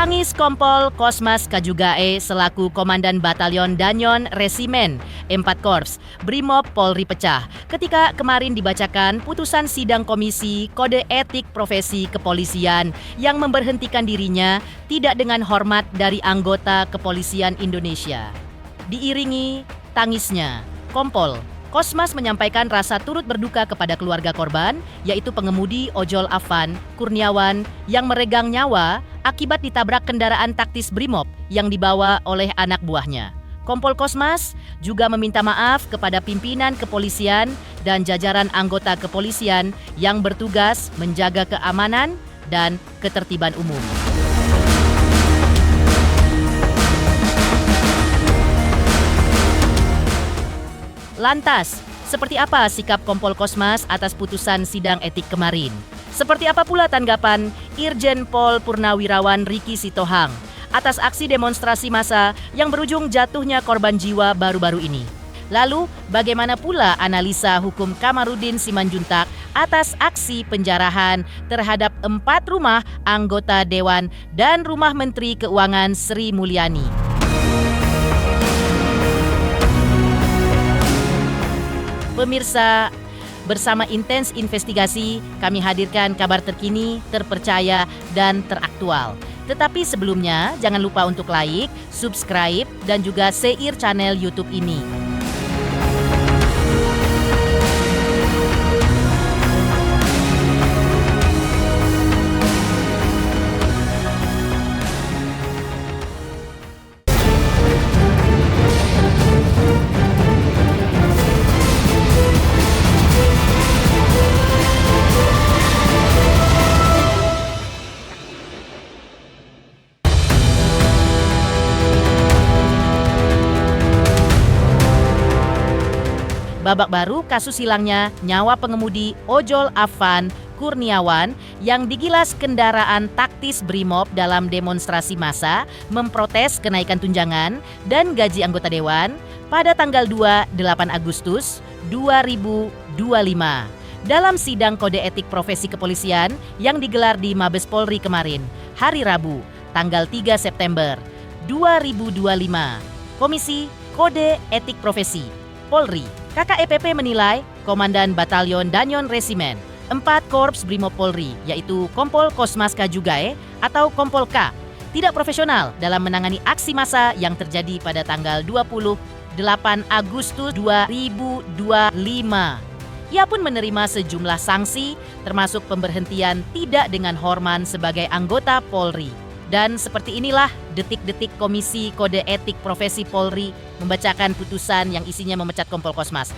Tangis Kompol Kosmas Kajugae selaku Komandan Batalion Danyon Resimen 4 Korps Brimob Polri pecah ketika kemarin dibacakan putusan sidang Komisi Kode Etik Profesi Kepolisian yang memberhentikan dirinya tidak dengan hormat dari anggota Kepolisian Indonesia. Diiringi tangisnya, Kompol Kosmas menyampaikan rasa turut berduka kepada keluarga korban, yaitu pengemudi ojol Afan Kurniawan yang meregang nyawa akibat ditabrak kendaraan taktis Brimob yang dibawa oleh anak buahnya. Kompol Kosmas juga meminta maaf kepada pimpinan kepolisian dan jajaran anggota kepolisian yang bertugas menjaga keamanan dan ketertiban umum. Lantas, seperti apa sikap Kompol Kosmas atas putusan sidang etik kemarin? Seperti apa pula tanggapan Irjen Pol Purnawirawan Riki Sitohang atas aksi demonstrasi massa yang berujung jatuhnya korban jiwa baru-baru ini? Lalu, bagaimana pula analisa hukum Kamarudin Simanjuntak atas aksi penjarahan terhadap 4 rumah anggota Dewan dan rumah Menteri Keuangan Sri Mulyani? Pemirsa, bersama Intens Investigasi kami hadirkan kabar terkini, terpercaya, dan teraktual. Tetapi sebelumnya, jangan lupa untuk like, subscribe, dan juga share channel YouTube ini. Babak baru kasus hilangnya nyawa pengemudi ojol Afan Kurniawan yang digilas kendaraan taktis Brimob dalam demonstrasi massa memprotes kenaikan tunjangan dan gaji anggota Dewan pada tanggal 28 Agustus 2025. Dalam sidang kode etik profesi kepolisian yang digelar di Mabes Polri kemarin, hari Rabu, tanggal 3 September 2025, Komisi Kode Etik Profesi Polri KKEPP menilai Komandan Batalion Danyon Resimen 4 Korps Brimob Polri, yaitu Kompol Kosmas Kajugae atau Kompol K, tidak profesional dalam menangani aksi massa yang terjadi pada tanggal 28 Agustus 2025. Ia pun menerima sejumlah sanksi, termasuk pemberhentian tidak dengan hormat sebagai anggota Polri. Dan seperti inilah detik-detik Komisi Kode Etik Profesi Polri membacakan putusan yang isinya memecat Kompol Kosmas.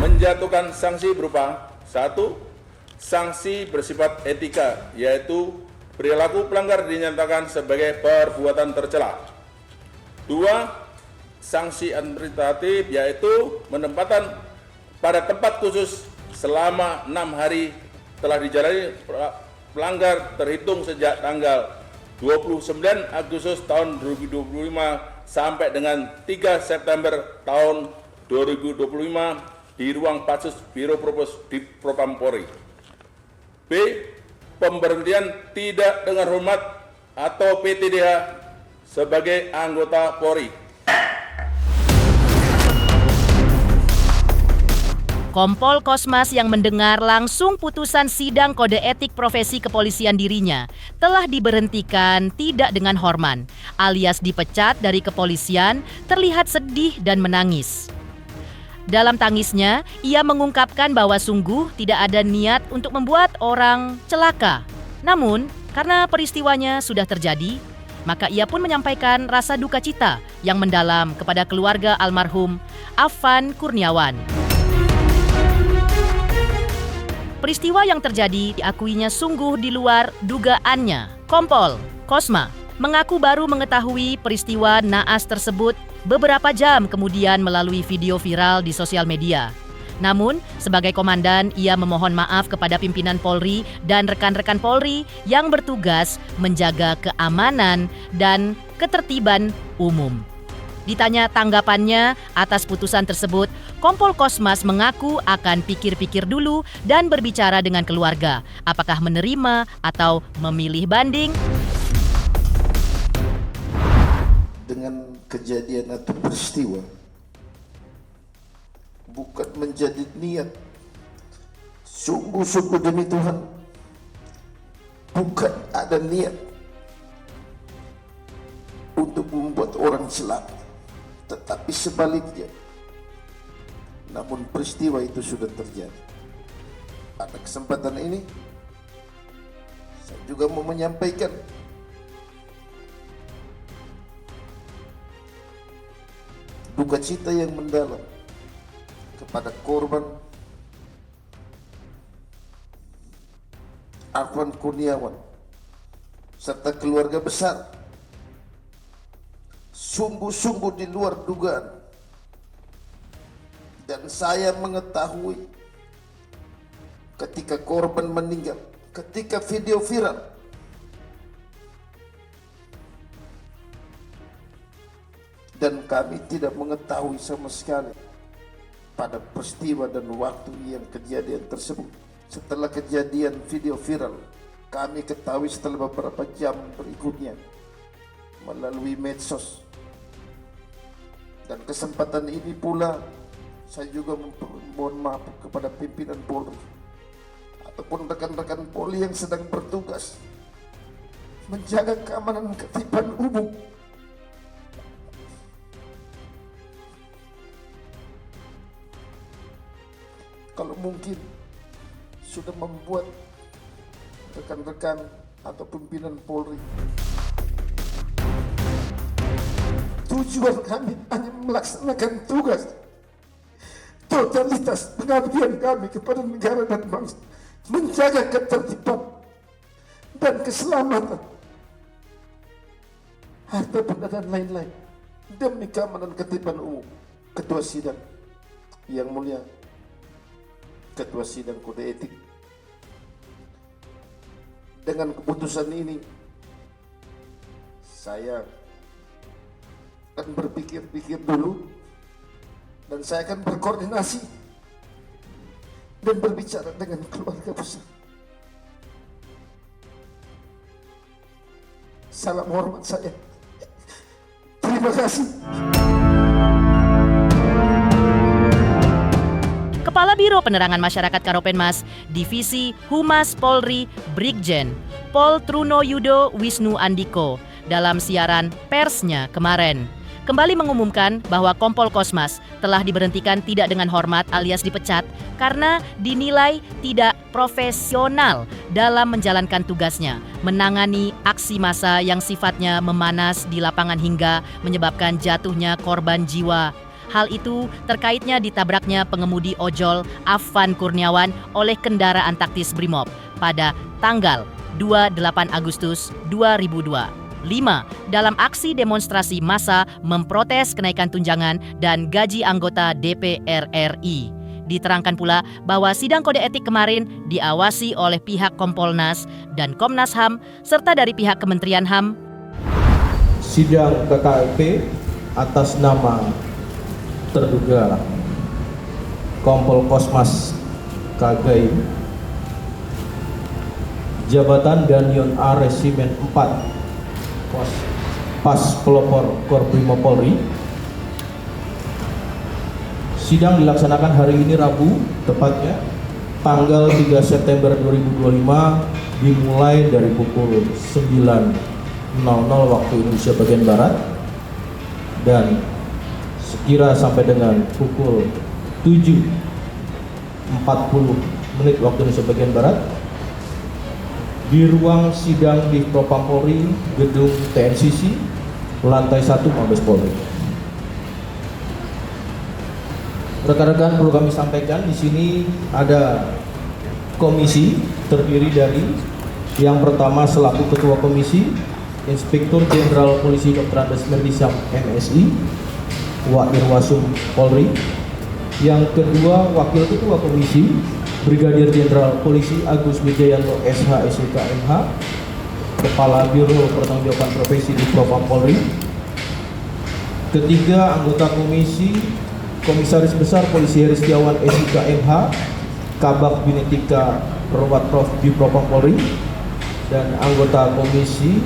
Menjatuhkan sanksi berupa 1. Sanksi bersifat etika, yaitu perilaku pelanggar dinyatakan sebagai perbuatan tercela. 2. Sanksi administratif, yaitu penempatan pada tempat khusus selama 6 hari telah dijalani pelanggar terhitung sejak tanggal 29 Agustus tahun 2025 sampai dengan 3 September tahun 2025 di ruang Patsus Biro Propos di Propam Polri. B. Pemberhentian tidak dengan hormat atau PTDH sebagai anggota Polri. Kompol Kosmas yang mendengar langsung putusan sidang kode etik profesi kepolisian dirinya telah diberhentikan tidak dengan hormat, alias dipecat dari kepolisian, terlihat sedih dan menangis. Dalam tangisnya, ia mengungkapkan bahwa sungguh tidak ada niat untuk membuat orang celaka. Namun, karena peristiwanya sudah terjadi, maka ia pun menyampaikan rasa duka cita yang mendalam kepada keluarga almarhum Afan Kurniawan. Peristiwa yang terjadi diakuinya sungguh di luar dugaannya. Kompol Kosma mengaku baru mengetahui peristiwa naas tersebut beberapa jam kemudian melalui video viral di sosial media. Namun, sebagai komandan, ia memohon maaf kepada pimpinan Polri dan rekan-rekan Polri yang bertugas menjaga keamanan dan ketertiban umum. Ditanya tanggapannya atas putusan tersebut, Kompol Kosmas mengaku akan pikir-pikir dulu dan berbicara dengan keluarga, apakah menerima atau memilih banding. Dengan kejadian atau peristiwa bukan menjadi niat, sungguh-sungguh demi Tuhan, bukan ada niat untuk membuat orang celaka, tetapi sebaliknya. Namun peristiwa itu sudah terjadi. Pada kesempatan ini saya juga mau menyampaikan duka cita yang mendalam kepada korban Afan Kurniawan serta keluarga besar. Sungguh-sungguh di luar dugaan, dan saya mengetahui ketika korban meninggal, ketika video viral, dan kami tidak mengetahui sama sekali pada peristiwa dan waktu yang kejadian tersebut. Setelah kejadian video viral, kami ketahui setelah beberapa jam berikutnya melalui medsos. Dan kesempatan ini pula saya juga mohon maaf kepada pimpinan Polri ataupun rekan-rekan Polri yang sedang bertugas menjaga keamanan Katipan Umum. Kalau mungkin sudah membuat rekan-rekan atau pimpinan Polri tujuan kami hanya melaksanakan tugas, totalitas pengabdian kami kepada negara dan bangsa, menjaga ketertiban dan keselamatan, harta benda dan lain-lain demi keamanan Katipan Umum. Ketua Sidang yang mulia, Ketua Sidang Kode Etik, dengan keputusan ini saya akan berpikir-pikir dulu, dan saya akan berkoordinasi dan berbicara dengan keluarga besar. Salam hormat saya. Terima kasih. Kepala Biro Penerangan Masyarakat Karopenmas, Divisi Humas Polri, Brigjen Pol Truno Yudo Wisnu Andiko, dalam siaran persnya kemarin kembali mengumumkan bahwa Kompol Kosmas telah diberhentikan tidak dengan hormat alias dipecat karena dinilai tidak profesional dalam menjalankan tugasnya, menangani aksi massa yang sifatnya memanas di lapangan hingga menyebabkan jatuhnya korban jiwa. Hal itu terkaitnya ditabraknya pengemudi ojol Afan Kurniawan oleh kendaraan taktis Brimob pada tanggal 28 Agustus 2002. 5. Dalam aksi demonstrasi massa memprotes kenaikan tunjangan dan gaji anggota DPR RI. Diterangkan pula bahwa sidang kode etik kemarin diawasi oleh pihak Kompolnas dan Komnas HAM serta dari pihak Kementerian HAM. Sidang KKP atas nama terduga Kompol Kosmas KGI Jabatan Danyon A Resimen 4 Pas Pelopor Korprimo Polri. Sidang dilaksanakan hari ini Rabu, tepatnya tanggal 3 September 2025, dimulai dari pukul 9.00 waktu Indonesia bagian Barat dan sekira sampai dengan pukul 7.40 waktu Indonesia bagian Barat di ruang sidang di Propam Polri, gedung TNCC, lantai 1 Mabes Polri. Rekan-rekan, perlu kami sampaikan di sini ada komisi terdiri dari yang pertama selaku Ketua Komisi Inspektur Jenderal Polisi Dr. Andes Merdisam MSI, Wak Irwasum Polri. Yang kedua Wakil Ketua Komisi Brigadir Jenderal Polisi Agus Wijayanto SH SIK MH, Kepala Biro Pertanggungjawaban Profesi di Propam Polri. Ketiga, anggota komisi Komisaris Besar Polisi Heri Setiawan SIK MH, Kabak Binetika Perwakilan Prof di Propam Polri, dan anggota komisi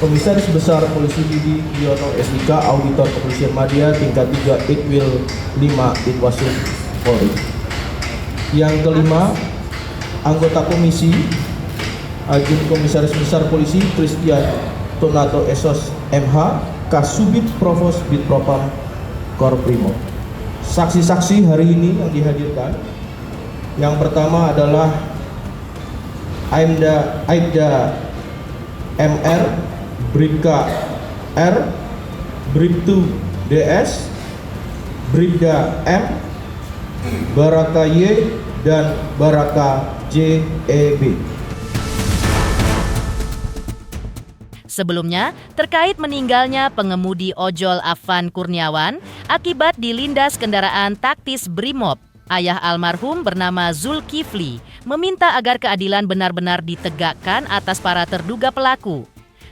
Komisaris Besar Polisi Didi Yono SIK, Auditor Kepolisian Madya tingkat 3 Itwil 5 Itwasul Polri. Yang kelima, anggota komisi Ajun Komisaris Besar Polisi Christian Tonato Esos MH, Kasubit Provos Bid Propam Korprimo. Saksi-saksi hari ini yang dihadirkan, yang pertama adalah Aibda MR, Bribka R, Bribtu DS, Bribda M, Baraka Y, dan Baraka JEB. Sebelumnya, terkait meninggalnya pengemudi ojol Afan Kurniawan akibat dilindas kendaraan taktis Brimob, ayah almarhum bernama Zulkifli meminta agar keadilan benar-benar ditegakkan atas para terduga pelaku.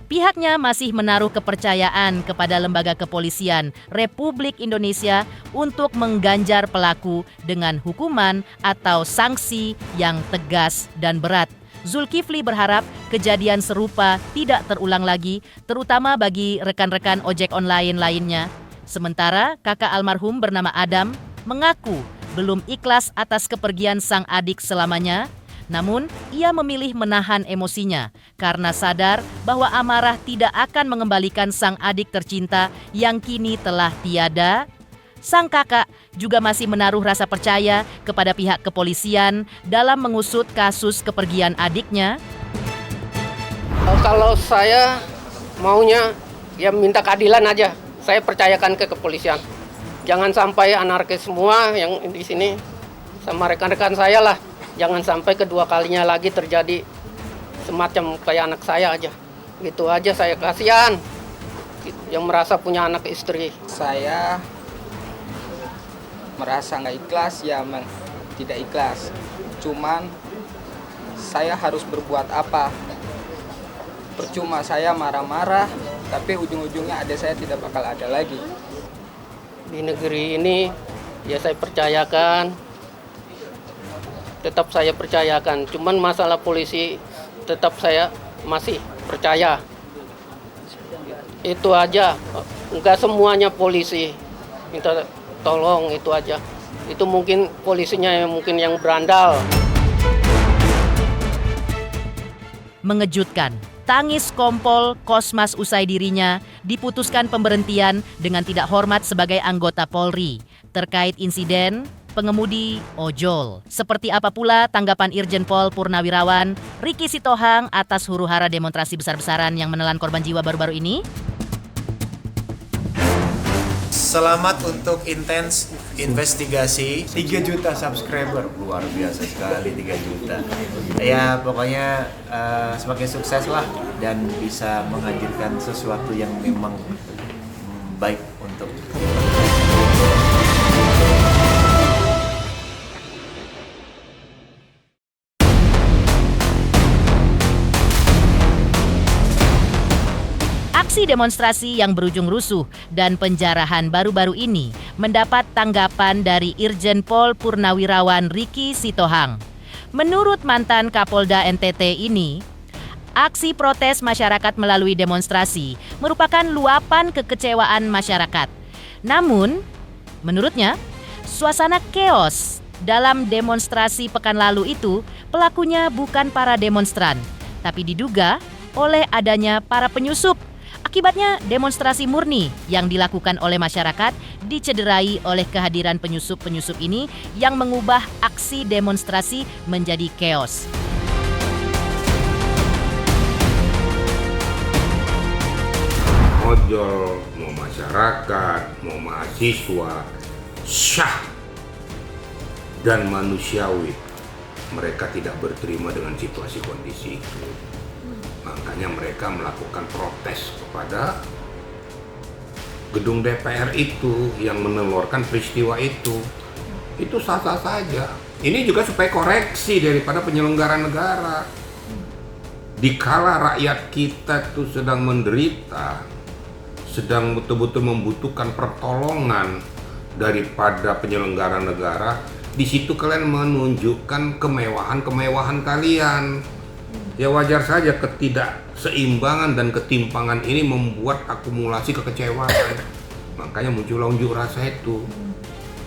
Pihaknya masih menaruh kepercayaan kepada lembaga kepolisian Republik Indonesia untuk mengganjar pelaku dengan hukuman atau sanksi yang tegas dan berat. Zulkifli berharap kejadian serupa tidak terulang lagi, terutama bagi rekan-rekan ojek online lainnya. Sementara kakak almarhum bernama Adam mengaku belum ikhlas atas kepergian sang adik selamanya, namun ia memilih menahan emosinya karena sadar bahwa amarah tidak akan mengembalikan sang adik tercinta yang kini telah tiada. Sang kakak juga masih menaruh rasa percaya kepada pihak kepolisian dalam mengusut kasus kepergian adiknya. Kalau saya maunya ya minta keadilan aja. Saya percayakan ke kepolisian. Jangan sampai anarkis semua yang di sini sama rekan-rekan saya lah. Jangan sampai kedua kalinya lagi terjadi semacam kayak anak saya aja. Gitu aja, saya kasihan yang merasa punya anak istri. Saya merasa nggak ikhlas, ya tidak ikhlas. Cuman saya harus berbuat apa? Percuma saya marah-marah, tapi ujung-ujungnya adik saya tidak bakal ada lagi. Di negeri ini ya saya percayakan, tetap saya percayakan. Cuman masalah polisi tetap saya masih percaya. Itu aja, nggak semuanya polisi. Minta tolong itu aja. Itu mungkin polisinya yang berandal. Mengejutkan, tangis kompol Kosmas usai dirinya diputuskan pemberhentian dengan tidak hormat sebagai anggota Polri terkait insiden pengemudi ojol. Seperti apa pula tanggapan Irjen Pol Purnawirawan Ricky Sitohang atas huru-hara demonstrasi besar-besaran yang menelan korban jiwa baru-baru ini? Selamat untuk intens investigasi. 3 juta subscriber, luar biasa sekali 3 juta. Ya pokoknya semakin sukses lah dan bisa menghadirkan sesuatu yang memang baik untuk Aksi demonstrasi yang berujung rusuh dan penjarahan baru-baru ini mendapat tanggapan dari Irjen Pol Purnawirawan Ricky Sitohang. Menurut mantan Kapolda NTT ini, aksi protes masyarakat melalui demonstrasi merupakan luapan kekecewaan masyarakat. Namun, menurutnya, suasana keos dalam demonstrasi pekan lalu itu pelakunya bukan para demonstran, tapi diduga oleh adanya para penyusup. Akibatnya demonstrasi murni yang dilakukan oleh masyarakat dicederai oleh kehadiran penyusup-penyusup ini yang mengubah aksi demonstrasi menjadi keos. Ojol, mau masyarakat, mau mahasiswa, syah dan manusiawi. Mereka tidak berterima dengan situasi kondisi itu. Makanya mereka melakukan protes kepada gedung DPR itu yang menelurkan peristiwa itu. Itu sah-sah saja. Ini juga supaya koreksi daripada penyelenggara negara. Dikala rakyat kita tuh sedang menderita, sedang betul-betul membutuhkan pertolongan daripada penyelenggara negara, di situ kalian menunjukkan kemewahan kalian. Ya wajar saja ketidakseimbangan dan ketimpangan ini membuat akumulasi kekecewaan. Makanya muncul unjuk rasa itu.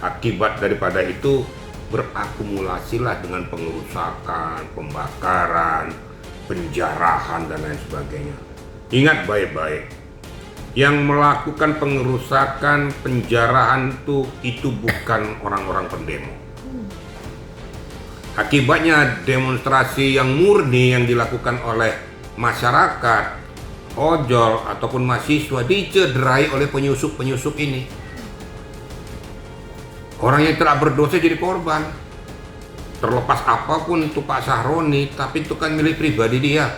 Akibat daripada itu berakumulasilah dengan pengerusakan, pembakaran, penjarahan dan lain sebagainya. Ingat baik-baik, yang melakukan pengerusakan, penjarahan itu bukan orang-orang pendemo. Akibatnya demonstrasi yang murni yang dilakukan oleh masyarakat, ojol ataupun mahasiswa dicederai oleh penyusup-penyusup ini. Orang yang tidak berdosa jadi korban. Terlepas apapun itu Pak Sahroni, tapi itu kan milik pribadi dia.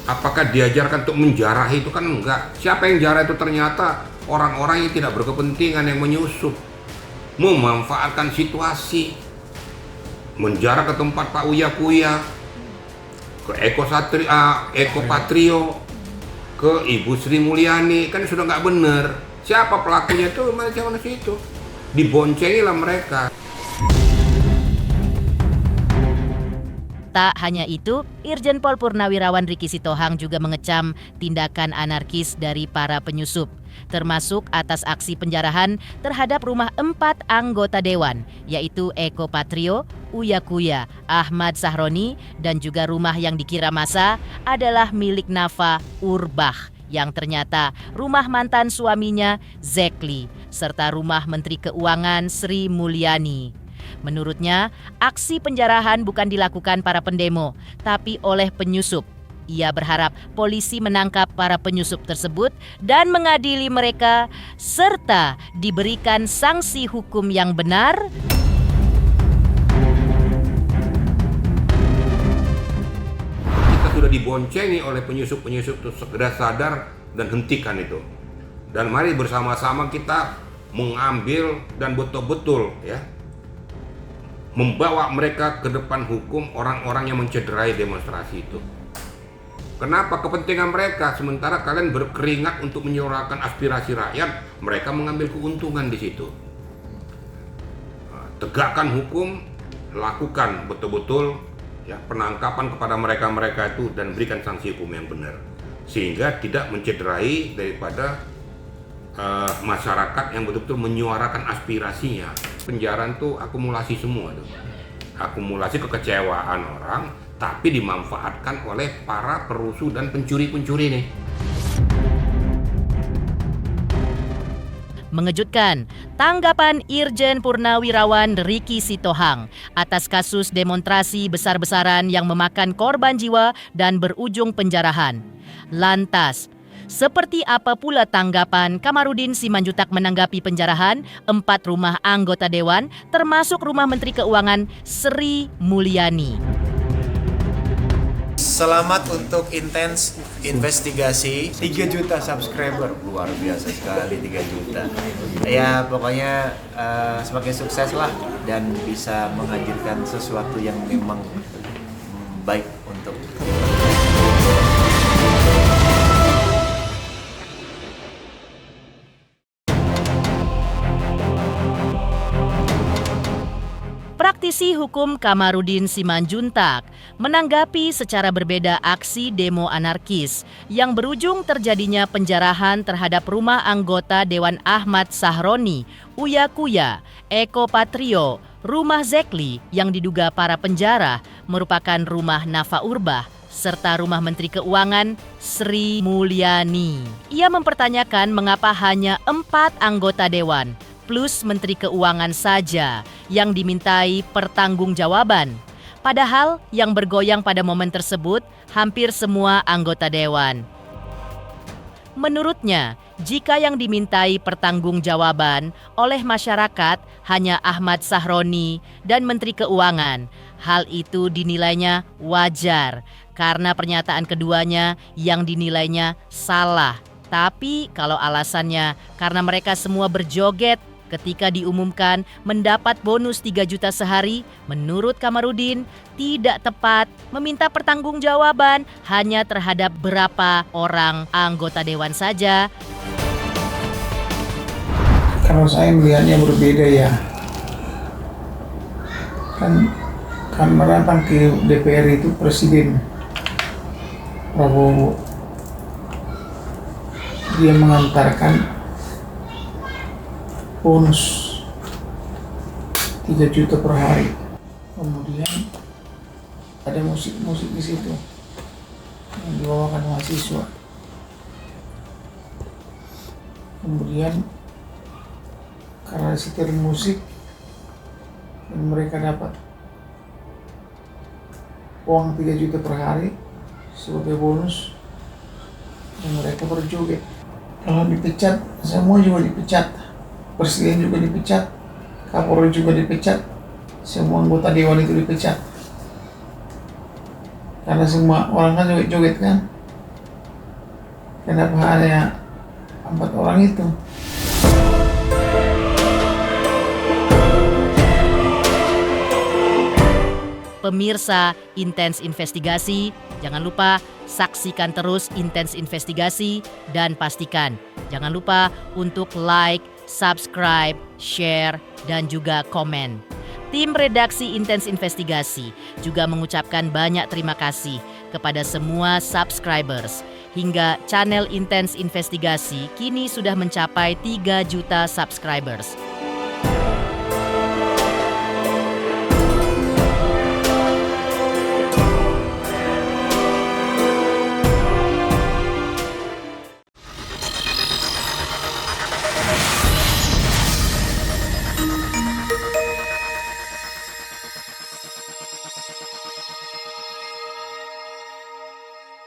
Apakah diajarkan untuk menjarah? Itu kan enggak. Siapa yang jarah itu ternyata orang-orang yang tidak berkepentingan, yang menyusup, memanfaatkan situasi, menjarah ke tempat Pak Uya Kuya, ke Eko Patrio, ke Ibu Sri Mulyani, kan sudah nggak benar. Siapa pelakunya itu? Mana situ? Diboncengilah mereka. Tak hanya itu, Irjen Pol Purnawirawan Ricky Sitohang juga mengecam tindakan anarkis dari para penyusup, termasuk atas aksi penjarahan terhadap rumah 4 anggota dewan, yaitu Eko Patrio, Uya Kuya, Ahmad Sahroni, dan juga rumah yang dikira massa adalah milik Nafa Urbah, yang ternyata rumah mantan suaminya Zekli, serta rumah Menteri Keuangan Sri Mulyani. Menurutnya, aksi penjarahan bukan dilakukan para pendemo, tapi oleh penyusup. Ia berharap polisi menangkap para penyusup tersebut dan mengadili mereka, serta diberikan sanksi hukum yang benar. Kita sudah diboncengi oleh penyusup-penyusup itu, segera sadar dan hentikan itu. Dan mari bersama-sama kita mengambil dan betul-betul membawa mereka ke depan hukum, orang-orang yang mencederai demonstrasi itu. Kenapa? Kepentingan mereka, sementara kalian berkeringat untuk menyuarakan aspirasi rakyat, mereka mengambil keuntungan di situ. Tegakkan hukum, lakukan betul-betul penangkapan kepada mereka-mereka itu dan berikan sanksi hukum yang benar, sehingga tidak mencederai daripada masyarakat yang betul-betul menyuarakan aspirasinya. Penjarahan tuh akumulasi semua tuh. Akumulasi kekecewaan orang, tapi dimanfaatkan oleh para perusuh dan pencuri-pencuri nih. Mengejutkan, tanggapan Irjen Purnawirawan Ricky Sitohang atas kasus demonstrasi besar-besaran yang memakan korban jiwa dan berujung penjarahan. Lantas, seperti apa pula tanggapan Kamarudin Simanjuntak menanggapi penjarahan 4 rumah anggota dewan, termasuk rumah Menteri Keuangan Sri Mulyani? Selamat untuk intens investigasi. 3 juta subscriber, luar biasa sekali 3 juta. Ya pokoknya semakin sukses lah dan bisa menghadirkan sesuatu yang memang baik untuk Praktisi hukum Kamarudin Simanjuntak menanggapi secara berbeda aksi demo anarkis yang berujung terjadinya penjarahan terhadap rumah anggota Dewan Ahmad Sahroni, Uya Kuya, Eko Patrio, rumah Zekli yang diduga para penjara merupakan rumah Nafa Urbah, serta rumah Menteri Keuangan Sri Mulyani. Ia mempertanyakan mengapa hanya 4 anggota dewan plus Menteri Keuangan saja yang dimintai pertanggungjawaban. Padahal yang bergoyang pada momen tersebut hampir semua anggota dewan. Menurutnya, jika yang dimintai pertanggungjawaban oleh masyarakat hanya Ahmad Sahroni dan Menteri Keuangan, hal itu dinilainya wajar karena pernyataan keduanya yang dinilainya salah. Tapi kalau alasannya karena mereka semua berjoget Ketika diumumkan mendapat bonus 3 juta sehari, menurut Kamarudin tidak tepat meminta pertanggungjawaban hanya terhadap berapa orang anggota dewan saja. Kalau saya melihatnya berbeda ya. Kan menantang ke DPR itu Presiden Prabowo. Dia mengantarkan bonus 3 juta per hari. Kemudian ada musik-musik di situ yang dibawakan mahasiswa. Kemudian karena setir musik dan mereka dapat uang 3 juta per hari sebagai bonus dan mereka berjoget. Kalau dipecat, semua juga dipecat. Presiden juga dipecat, Kapolri juga dipecat, semua anggota dewan itu dipecat. Karena semua orang kan joget-joget kan. Kenapa hanya 4 orang itu? Pemirsa Intens Investigasi, jangan lupa saksikan terus Intens Investigasi dan pastikan jangan lupa untuk like, subscribe, share, dan juga komen. Tim redaksi Intens Investigasi juga mengucapkan banyak terima kasih kepada semua subscribers. Hingga channel Intens Investigasi kini sudah mencapai 3 juta subscribers.